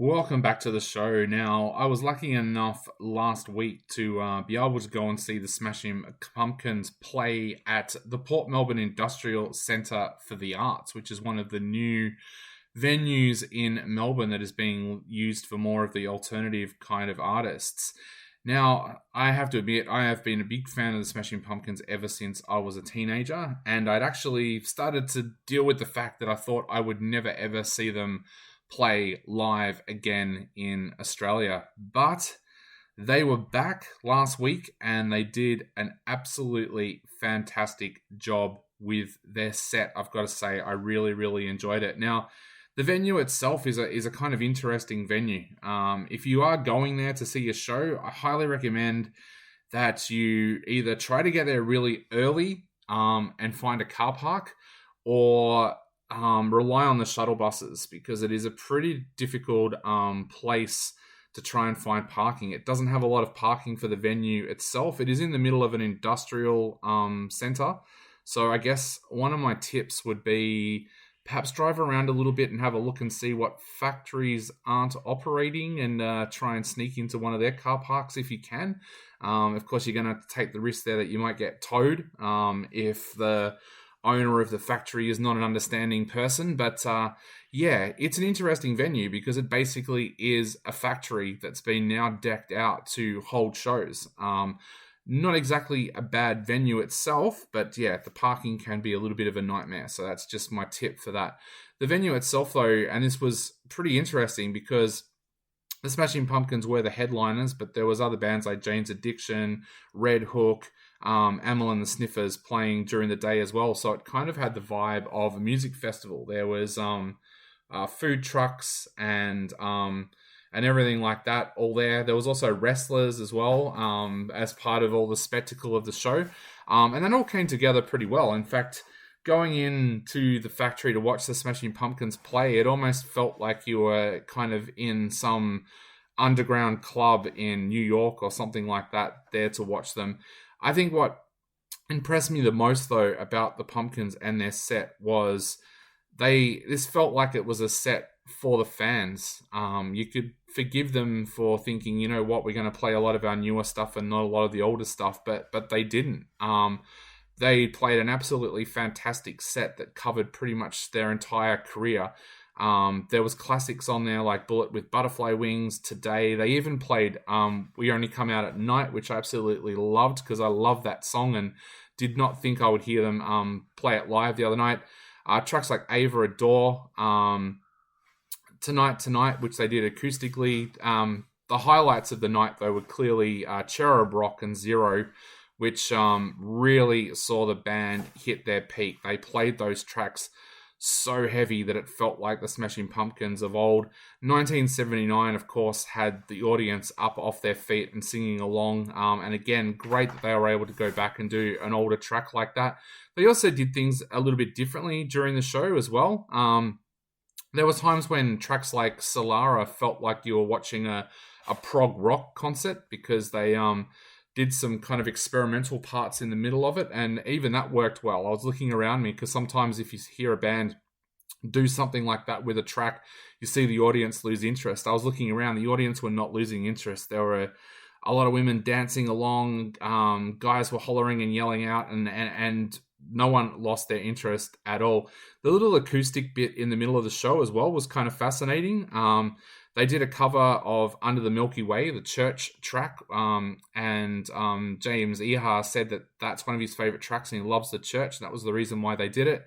Welcome back to the show. Now, I was lucky enough last week to be able to go and see the Smashing Pumpkins play at the Port Melbourne Industrial Centre for the Arts, which is one of the new venues in Melbourne that is being used for more of the alternative kind of artists. Now, I have to admit, I have been a big fan of the Smashing Pumpkins ever since I was a teenager, and I'd actually started to deal with the fact that I thought I would never ever see them play live again in Australia. But they were back last week and they did an absolutely fantastic job with their set. I've got to say, I really, really enjoyed it. Now, the venue itself is a kind of interesting venue. If you are going there to see a show, I highly recommend that you either try to get there really early and find a car park, or rely on the shuttle buses, because it is a pretty difficult place to try and find parking. It doesn't have a lot of parking for the venue itself. It is in the middle of an industrial centre. So I guess one of my tips would be perhaps drive around a little bit and have a look and see what factories aren't operating, and try and sneak into one of their car parks if you can. Of course, you're going to take the risk there that you might get towed if the owner of the factory is not an understanding person. But yeah, it's an interesting venue because it basically is a factory that's been now decked out to hold shows. Not exactly a bad venue itself, but yeah, the parking can be a little bit of a nightmare. So that's just my tip for that. The venue itself, though, and this was pretty interesting because the Smashing Pumpkins were the headliners, but there was other bands like Jane's Addiction, Red Hook, Amyl and the Sniffers playing during the day as well. So it kind of had the vibe of a music festival. There was food trucks and everything like that all there. There was also wrestlers as well as part of all the spectacle of the show. And that all came together pretty well. In fact, going into the factory to watch the Smashing Pumpkins play, it almost felt like you were kind of in some underground club in New York or something like that there to watch them. I think what impressed me the most, though, about the Pumpkins and their set was this felt like it was a set for the fans. You could forgive them for thinking, you know what, we're going to play a lot of our newer stuff and not a lot of the older stuff, but they didn't. They played an absolutely fantastic set that covered pretty much their entire career. There was classics on there like Bullet with Butterfly Wings, Today. They even played We Only Come Out at Night, which I absolutely loved because I love that song and did not think I would hear them play it live the other night. Tracks like Ava Adore, Tonight, which they did acoustically. The highlights of the night, though, were clearly Cherub Rock and Zero, which really saw the band hit their peak. They played those tracks so heavy that it felt like the Smashing Pumpkins of old. 1979, of course, had the audience up off their feet and singing along. And again, great that they were able to go back and do an older track like that. They also did things a little bit differently during the show as well. There was times when tracks like Solara felt like you were watching a prog rock concert because they did some kind of experimental parts in the middle of it, and even that worked well. I was looking around me because sometimes if you hear a band do something like that with a track, you see the audience lose interest. I was looking around, the audience were not losing interest. There were a lot of women dancing along, guys were hollering and yelling out, and no one lost their interest at all. The little acoustic bit in the middle of the show as well was kind of fascinating. They did a cover of Under the Milky Way, the Church track, and James Iha said that that's one of his favorite tracks and he loves the Church, and that was the reason why they did it.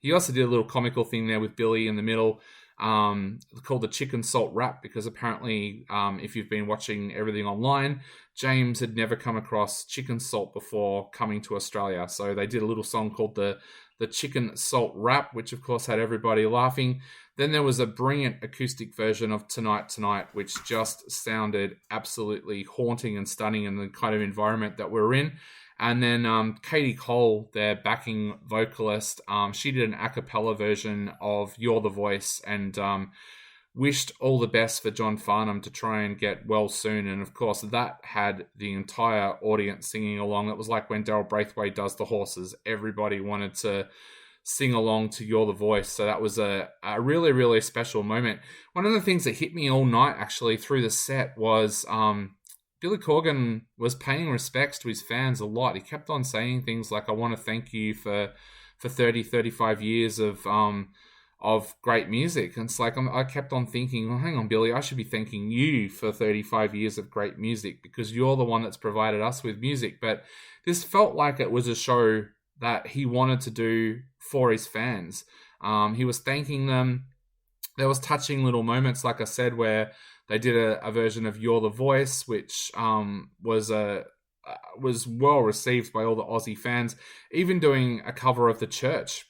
He also did a little comical thing there with Billy in the middle, called the Chicken Salt Rap, because apparently, if you've been watching everything online, James had never come across chicken salt before coming to Australia. So they did a little song called the Chicken Salt Rap, which of course had everybody laughing. Then there was a brilliant acoustic version of Tonight, which just sounded absolutely haunting and stunning in the kind of environment that we're in. And then Katie Cole, their backing vocalist, she did an a cappella version of You're the Voice, and wished all the best for John Farnham to try and get well soon. And of course, that had the entire audience singing along. It was like when Daryl Braithwaite does The Horses. Everybody wanted to sing along to You're the Voice. So that was a really, really special moment. One of the things that hit me all night, actually, through the set was Billy Corgan was paying respects to his fans a lot. He kept on saying things like, I want to thank you for 30, 35 years of great music. And it's like, I kept on thinking, well, hang on, Billy, I should be thanking you for 35 years of great music because you're the one that's provided us with music. But this felt like it was a show that he wanted to do for his fans. He was thanking them. There was touching little moments, like I said, where they did a version of You're the Voice, which was well received by all the Aussie fans, even doing a cover of The Church.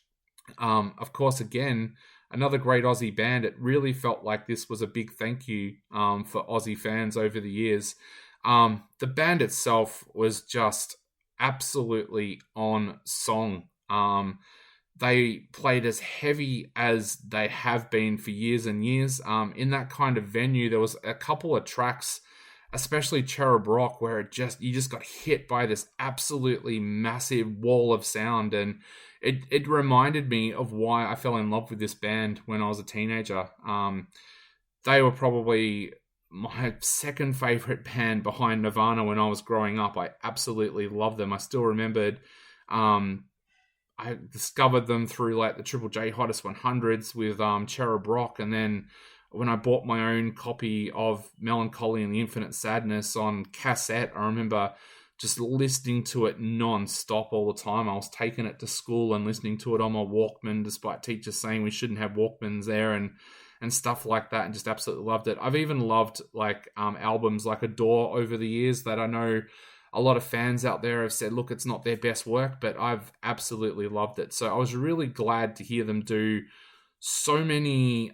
Of course, again, another great Aussie band. It really felt like this was a big thank you for Aussie fans over the years. The band itself was just absolutely on song. They played as heavy as they have been for years and years. In that kind of venue, there was a couple of tracks, especially Cherub Rock, where you just got hit by this absolutely massive wall of sound. And it reminded me of why I fell in love with this band when I was a teenager. They were probably my second favorite band behind Nirvana when I was growing up. I absolutely loved them. I still remembered I discovered them through like the Triple J Hottest 100s with Cherub Rock, and then when I bought my own copy of Melancholy and the Infinite Sadness on cassette, I remember just listening to it non-stop all the time. I was taking it to school and listening to it on my Walkman, despite teachers saying we shouldn't have Walkmans there and stuff like that, and just absolutely loved it. I've even loved like albums like Adore over the years that I know a lot of fans out there have said, look, it's not their best work, but I've absolutely loved it. So I was really glad to hear them do so many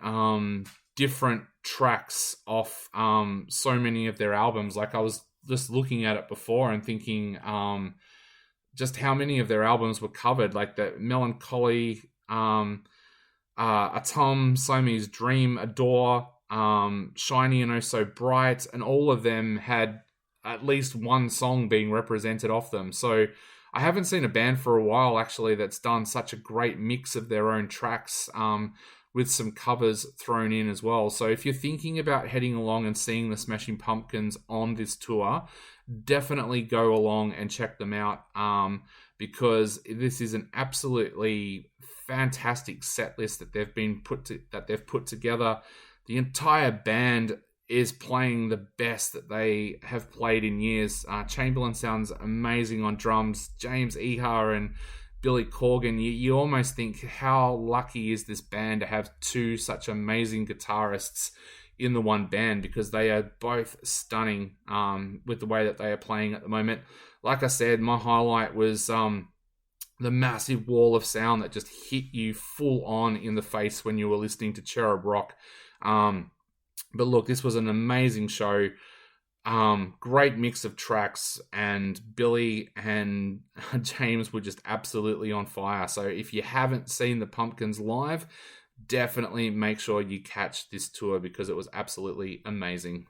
different tracks off so many of their albums. Like I was just looking at it before and thinking just how many of their albums were covered, like the Melancholy, A Tom, Siamese Dream, Adore, Shiny and Oh So Bright, and all of them had at least one song being represented off them. So I haven't seen a band for a while, actually, that's done such a great mix of their own tracks with some covers thrown in as well. So if you're thinking about heading along and seeing the Smashing Pumpkins on this tour, definitely go along and check them out because this is an absolutely fantastic set list that they've put together. The entire band is playing the best that they have played in years. Chamberlain sounds amazing on drums. James Iha and Billy Corgan, you almost think, how lucky is this band to have two such amazing guitarists in the one band, because they are both stunning with the way that they are playing at the moment. Like I said, my highlight was the massive wall of sound that just hit you full on in the face when you were listening to Cherub Rock. But look, this was an amazing show. Great mix of tracks, and Billy and James were just absolutely on fire. So if you haven't seen the Pumpkins live, definitely make sure you catch this tour because it was absolutely amazing.